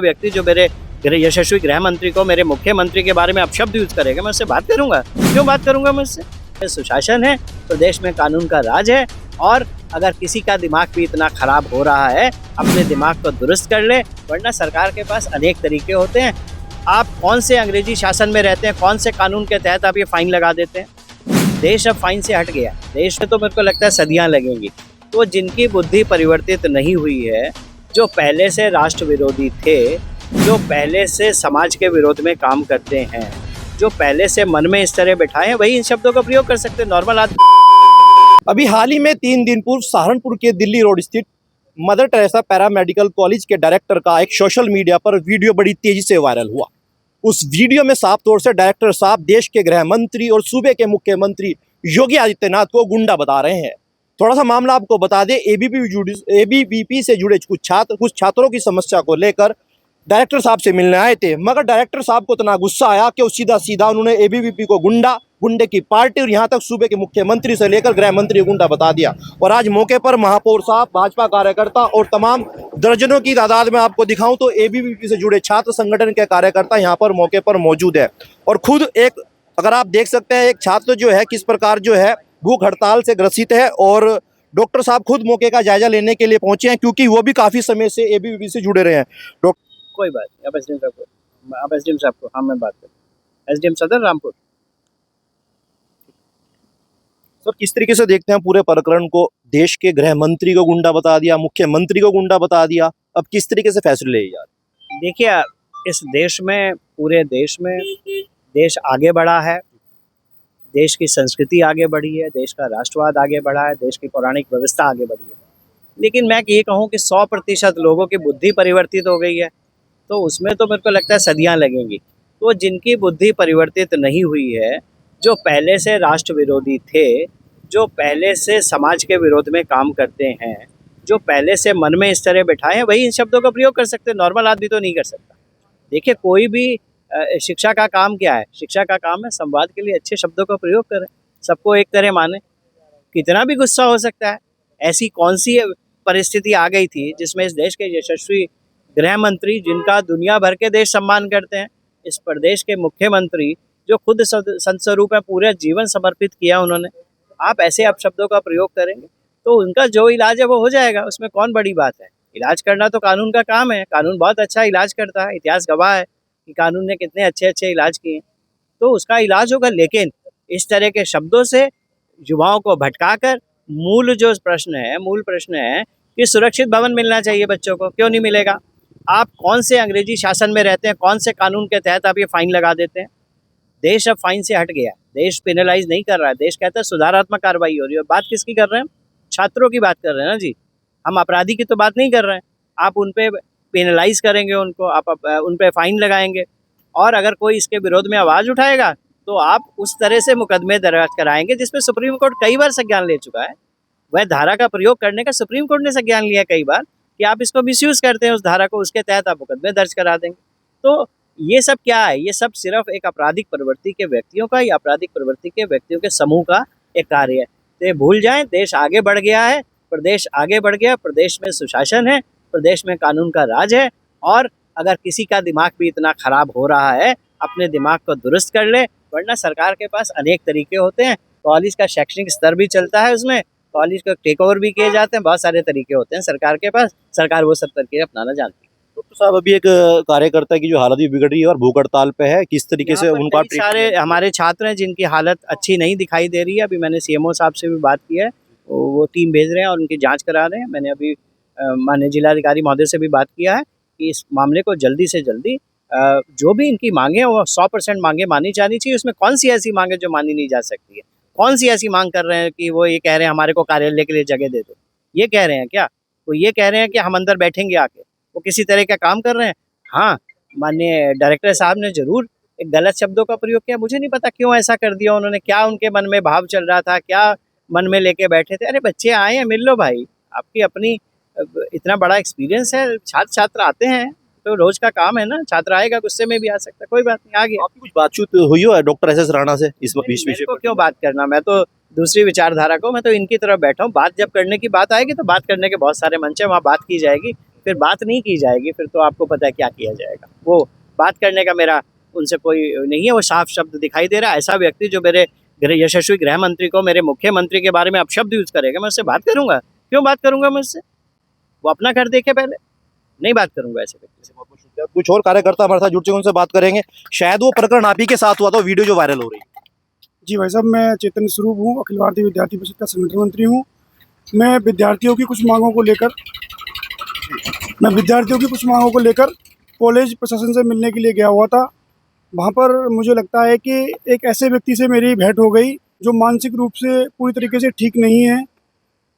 व्यक्ति जो मेरे यशस्वी गृह मंत्री को, मेरे मुख्यमंत्री के बारे में अपशब्द यूज करेगा, मैं उससे बात करूंगा? क्यों बात करूंगा मैं उससे? सुशासन है, प्रदेश में कानून का राज है, और अगर किसी का दिमाग भी इतना खराब हो रहा है, अपने दिमाग को दुरुस्त कर ले, वरना सरकार के पास अनेक तरीके होते हैं। आप कौन से अंग्रेजी शासन में रहते हैं, कौन से कानून के तहत आप ये फाइन लगा देते हैं? देश अब फाइन से हट गया। देश में तो मेरे को लगता है सदियां लगेंगी। तो जिनकी बुद्धि परिवर्तित नहीं हुई है, जो पहले से राष्ट्र विरोधी थे, जो पहले से समाज के विरोध में काम करते हैं, जो पहले से मन में इस तरह बैठाए हैं, वही इन शब्दों का प्रयोग कर सकते हैं। नॉर्मल आदमी। अभी हाल ही में 3 दिन पूर्व सहारनपुर के दिल्ली रोड स्थित मदर टेरेसा पैरामेडिकल कॉलेज के डायरेक्टर का एक सोशल मीडिया पर वीडियो बड़ी तेजी से वायरल हुआ। उस वीडियो में साफ तौर से डायरेक्टर साहब देश के गृह मंत्री और सूबे के मुख्यमंत्री योगी आदित्यनाथ को गुंडा बता रहे हैं। थोड़ा सा मामला आपको बता दें, एबीवीपी से जुड़े कुछ छात्रों की समस्या को लेकर डायरेक्टर साहब से मिलने आए थे, मगर डायरेक्टर साहब को इतना गुस्सा आया कि सीधा उन्होंने एबीवीपी को गुंडे की पार्टी और यहाँ तक सूबे के मुख्यमंत्री से लेकर गृह मंत्री गुंडा बता दिया। और आज मौके पर महापौर साहब, भाजपा कार्यकर्ता और तमाम दर्जनों की तादाद में आपको दिखाऊं तो एबीवीपी से जुड़े छात्र संगठन के कार्यकर्ता यहाँ पर मौके पर मौजूद है। और खुद एक, अगर आप देख सकते हैं, एक छात्र जो है किस प्रकार जो है भूख हड़ताल से ग्रसित है, और डॉक्टर साहब खुद मौके का जायजा लेने के लिए पहुंचे हैं, क्योंकि वो भी काफी समय से एबीवीपी से जुड़े रहे हैं। कोई बात नहीं, आप एसडीएम साहब को, हाँ मैं बात करूँ, एसडीएम सदर रामपुर। सर, किस तरीके से देखते हैं पूरे प्रकरण को? देश के गृह मंत्री को गुंडा बता दिया, मुख्यमंत्री को गुंडा बता दिया, अब किस तरीके से फैसले ले यार? देखिए, इस देश में, पूरे देश में देश आगे बढ़ा है, देश की संस्कृति आगे बढ़ी है, देश का राष्ट्रवाद आगे बढ़ा है, देश की पौराणिक व्यवस्था आगे बढ़ी है। लेकिन मैं ये कहूँ कि 100% लोगों की बुद्धि परिवर्तित हो गई है, तो उसमें तो मेरे को लगता है सदियां लगेंगी। तो जिनकी बुद्धि परिवर्तित नहीं हुई है, जो पहले से राष्ट्र विरोधी थे, जो पहले से समाज के विरोध में काम करते हैं, जो पहले से मन में इस तरह बैठाए हैं, वही इन शब्दों का प्रयोग कर सकते हैं। नॉर्मल आदमी तो नहीं कर सकता। देखिए, कोई भी शिक्षा का काम क्या है? शिक्षा का काम है संवाद के लिए अच्छे शब्दों का प्रयोग करें, सबको एक तरह माने। कितना भी गुस्सा हो सकता है। ऐसी कौन सी परिस्थिति आ गई थी जिसमें इस देश के यशस्वी गृह मंत्री, जिनका दुनिया भर के देश सम्मान करते हैं, इस प्रदेश के मुख्यमंत्री जो खुद संत स्वरूप है, पूरा जीवन समर्पित किया उन्होंने, आप ऐसे अपशब्दों का प्रयोग करेंगे तो उनका जो इलाज है वो हो जाएगा। उसमें कौन बड़ी बात है? इलाज करना तो कानून का काम है। कानून बहुत अच्छा इलाज करता है। इतिहास गवाह है कि कानून ने कितने अच्छे अच्छे इलाज किए, तो उसका इलाज होगा। लेकिन इस तरह के शब्दों से युवाओं को भटकाकर मूल प्रश्न है कि सुरक्षित भवन मिलना चाहिए बच्चों को, क्यों नहीं मिलेगा? आप कौन से अंग्रेजी शासन में रहते हैं, कौन से कानून के तहत आप ये फाइन लगा देते हैं? देश अब फाइन से हट गया। देश पेनलाइज नहीं कर रहा है। देश कहता है सुधारात्मक कार्रवाई हो रही है। बात किसकी कर रहे हैं? छात्रों की बात कर रहे हैं ना जी। हम अपराधी की तो बात नहीं कर रहे हैं। आप उन पे पेनलाइज करेंगे, उनको आप उन पे फाइन लगाएंगे, और अगर कोई इसके विरोध में आवाज़ उठाएगा तो आप उस तरह से मुकदमे दर्ज कराएंगे जिसमें सुप्रीम कोर्ट कई बार संज्ञान ले चुका है। वह धारा का प्रयोग करने का सुप्रीम कोर्ट ने संज्ञान लिया कई बार कि आप इसको मिसयूज करते हैं उस धारा को, उसके तहत आप मुकदमे दर्ज करा देंगे। तो ये सब क्या है? ये सब सिर्फ एक आपराधिक प्रवृत्ति के व्यक्तियों का या आपराधिक प्रवृत्ति के व्यक्तियों के समूह का एक कार्य है। तो ये भूल जाएं, देश आगे बढ़ गया है, प्रदेश आगे बढ़ गया, प्रदेश में सुशासन है, प्रदेश में कानून का राज है, और अगर किसी का दिमाग भी इतना खराब हो रहा है, अपने दिमाग को दुरुस्त कर ले, वरना सरकार के पास अनेक तरीके होते हैं। कॉलेज का शैक्षणिक स्तर भी चलता है, उसमें कॉलेज को टेक ओवर भी किए जाते हैं, बहुत सारे तरीके होते हैं सरकार के पास। सरकार वो सब तरीके अपनाना जानती है। डॉक्टर साहब, अभी एक कार्यकर्ता की जो हालत भी बिगड़ रही है और भूख हड़ताल पे है, किस तरीके से उनका? सारे हमारे छात्र हैं जिनकी हालत अच्छी नहीं दिखाई दे रही है। अभी मैंने सीएमओ साहब से भी बात की है, वो टीम भेज रहे हैं और उनकी जांच करा रहे हैं। मैंने अभी माननीय जिलाधिकारी महोदय से भी बात किया है कि इस मामले को जल्दी से जल्दी, जो भी इनकी मांगे वो 100% मांगे मानी जानी चाहिए। उसमें कौन सी ऐसी मांगे जो मानी नहीं जा सकती है? कौन सी ऐसी मांग कर रहे हैं कि वो ये कह रहे हैं हमारे को कार्यालय के लिए जगह दे दो? ये कह रहे हैं क्या? वो ये कह रहे हैं कि हम अंदर बैठेंगे आके? वो किसी तरह का काम कर रहे हैं? हाँ, माननीय डायरेक्टर साहब ने जरूर एक गलत शब्दों का प्रयोग किया। मुझे नहीं पता क्यों ऐसा कर दिया उन्होंने, क्या उनके मन में भाव चल रहा था, क्या मन में लेके बैठे थे। अरे बच्चे आए हैं, मिल लो भाई, आपकी अपनी इतना बड़ा एक्सपीरियंस है, छात्र आते हैं तो रोज का काम है ना। छात्र आएगा, गुस्से में भी आ सकता है, कोई बात नहीं, आ गया। आपकी कुछ बातचीत हुई हो डॉक्टर एसएस राणा से इस विषय को? क्यों बात करना, मैं तो दूसरी विचारधारा को, मैं तो इनकी तरफ बैठा हूँ। बात जब करने की बात आएगी तो बात करने के बहुत सारे मंच है, वहाँ बात की जाएगी। फिर बात नहीं की जाएगी, फिर तो आपको पता है क्या किया जाएगा। वो बात करने का मेरा उनसे कोई नहीं है। वो साफ शब्द दिखाई दे रहा है। ऐसा व्यक्ति जो मेरे यशस्वी गृह मंत्री को, मेरे मुख्यमंत्री के बारे में अपशब्द यूज करेगा, मैं उससे बात करूंगा? क्यों बात करूंगा मैं उससे? वो अपना घर देखे पहले, नहीं बात करूंगा ऐसे व्यक्ति से। बहुत बहुत शुक्रिया। कुछ और कार्यकर्ता हमारे साथ जुड़ चुके हैं, उनसे बात करेंगे। शायद वो प्रकरण आप ही के साथ हुआ था, वीडियो जो वायरल हो रही है। जी भाई साहब, मैं चेतन स्वरूप हूँ, अखिल भारतीय विद्यार्थी परिषद का संगठन मंत्री हूँ। मैं विद्यार्थियों की कुछ मांगों को लेकर कॉलेज प्रशासन से मिलने के लिए गया हुआ था। वहाँ पर मुझे लगता है कि एक ऐसे व्यक्ति से मेरी भेंट हो गई जो मानसिक रूप से पूरी तरीके से ठीक नहीं है।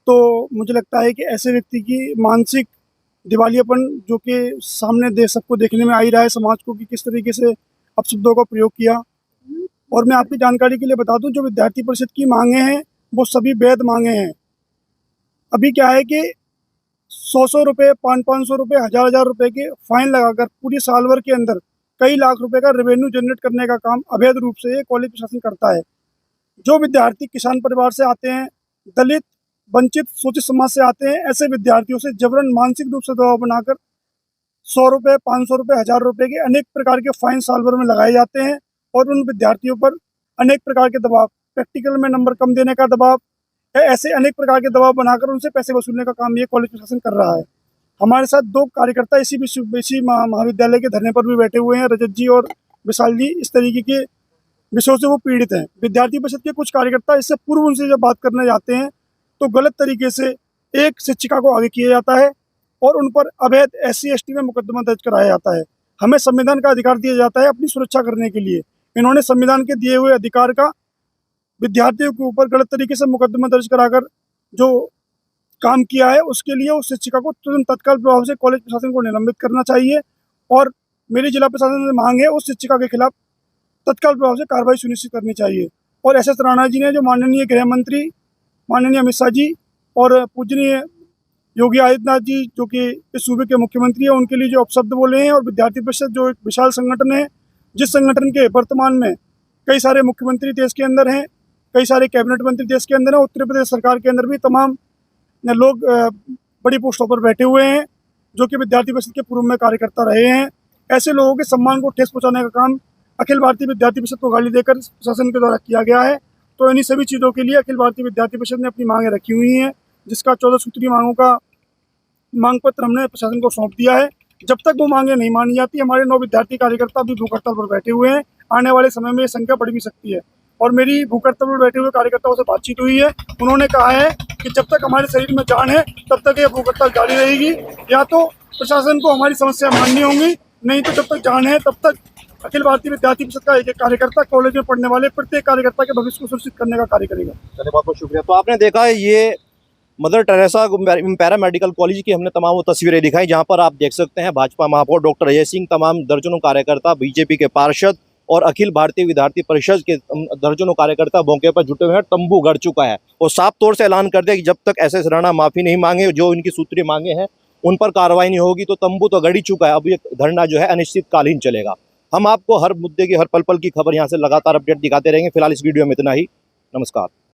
तो मुझे लगता है कि ऐसे व्यक्ति की मानसिक दिवालियापन जो कि सामने सबको देखने में आ ही रहा है समाज को, कि किस तरीके से अपशब्दों का प्रयोग किया। और मैं आपकी जानकारी के लिए बता दूं, जो विद्यार्थी परिषद की मांगे हैं वो सभी वैध मांगे हैं। अभी क्या है कि 100 रुपये, 500 रुपये, 1000 रुपये के फाइन लगाकर पूरी साल भर के अंदर कई लाख रुपए का रेवेन्यू जनरेट करने का काम अवैध रूप से ये कॉलेज प्रशासन करता है। जो विद्यार्थी किसान परिवार से आते हैं, दलित, वंचित, शोषित समाज से आते हैं, ऐसे विद्यार्थियों से जबरन मानसिक रूप से दबाव बनाकर 100 रुपये, 500 रुपये, 1000 रुपये के अनेक प्रकार के फाइन साल भर में लगाए जाते हैं। और उन विद्यार्थियों पर अनेक प्रकार के दबाव, प्रैक्टिकल में नंबर कम देने का दबाव, ऐसे अनेक प्रकार के दबाव बनाकर उनसे पैसे वसूलने का काम ये कॉलेज प्रशासन कर रहा है। हमारे साथ 2 कार्यकर्ता इसी महाविद्यालय के धरने पर भी बैठे हुए हैं, रजत जी और विशाल जी। इस तरीके के विषयों से वो पीड़ित हैं। विद्यार्थी परिषद के कुछ कार्यकर्ता इससे पूर्व उनसे जब बात करने जाते हैं तो गलत तरीके से एक शिक्षिका को आगे किया जाता है और उन पर अवैध SC/ST में मुकदमा दर्ज कराया जाता है। हमें संविधान का अधिकार दिया जाता है अपनी सुरक्षा करने के लिए। इन्होंने संविधान के दिए हुए अधिकार का विद्यार्थियों के ऊपर गलत तरीके से मुकदमा दर्ज कराकर जो काम किया है, उसके लिए उस शिक्षिका को तुरंत तत्काल प्रभाव से कॉलेज प्रशासन को निलंबित करना चाहिए। और मेरी जिला प्रशासन से मांग है उस शिक्षिका के खिलाफ तत्काल प्रभाव से कार्रवाई सुनिश्चित करनी चाहिए। और SS राणा जी ने, जो माननीय गृह मंत्री, माननीय अमित शाह जी और पूजनीय योगी आदित्यनाथ जी, जो कि इस सूबे के मुख्यमंत्री हैं, उनके लिए जो अपशब्द बोले हैं, और विद्यार्थी परिषद जो एक विशाल संगठन है, जिस संगठन के वर्तमान में कई सारे मुख्यमंत्री देश के अंदर हैं, कई सारे कैबिनेट मंत्री देश के अंदर हैं, उत्तर प्रदेश सरकार के अंदर भी तमाम लोग बड़ी पोस्टों पर बैठे हुए हैं, जो कि विद्यार्थी परिषद के पूर्व में कार्यकर्ता रहे हैं। ऐसे लोगों के सम्मान को ठेस पहुँचाने का काम अखिल भारतीय विद्यार्थी परिषद को गाली देकर प्रशासन के द्वारा किया गया है। तो इन्हीं सभी चीज़ों के लिए अखिल भारतीय विद्यार्थी परिषद ने अपनी मांगें रखी हुई हैं, जिसका 14 सूत्रीय मांगों का मांग पत्र हमने प्रशासन को सौंप दिया है। जब तक वो मांगे नहीं मानी जाती, हमारे 9 विद्यार्थी कार्यकर्ता अभी भूख हड़ताल पर बैठे हुए हैं। आने वाले समय में ये संख्या बढ़ भी सकती है। और मेरी भूख हड़ताल पर बैठे हुए कार्यकर्ताओं से बातचीत हुई है। उन्होंने कहा है कि जब तक हमारे शरीर में जान है तब तक ये भूख हड़ताल जारी रहेगी। या तो प्रशासन को हमारी समस्या माननी होंगी, नहीं तो जब तक जान है तब तक अखिल भारतीय विद्यार्थी परिषद का एक कार्यकर्ता कॉलेज में पढ़ने वाले प्रत्येक कार्यकर्ता के भविष्य को सुरक्षित करने का कार्य करेगा। चलिए, बहुत बहुत शुक्रिया। तो आपने देखा है, ये mother Teresa para medical college की हमने तमाम वो तस्वीरें दिखाई, जहां पर आप देख सकते हैं भाजपा महापौर डॉक्टर अजय सिंह, तमाम दर्जनों कार्यकर्ता, बीजेपी के पार्षद और अखिल भारतीय विद्यार्थी परिषद के दर्जनों कार्यकर्ता मौके पर जुटे हुए हैं। तंबू गड़ चुका है और साफ तौर से ऐलान कर दिया कि जब तक SS राणा माफी नहीं मांगे, जो इनकी सूत्रीय मांगे हैं उन पर कार्रवाई नहीं होगी, तो तंबू तो गड़ ही चुका है। अब ये धरना जो है अनिश्चितकालीन चलेगा। हम आपको हर मुद्दे की, हर पल पल की खबर यहाँ से लगातार अपडेट दिखाते रहेंगे। फिलहाल इस वीडियो में इतना ही। नमस्कार।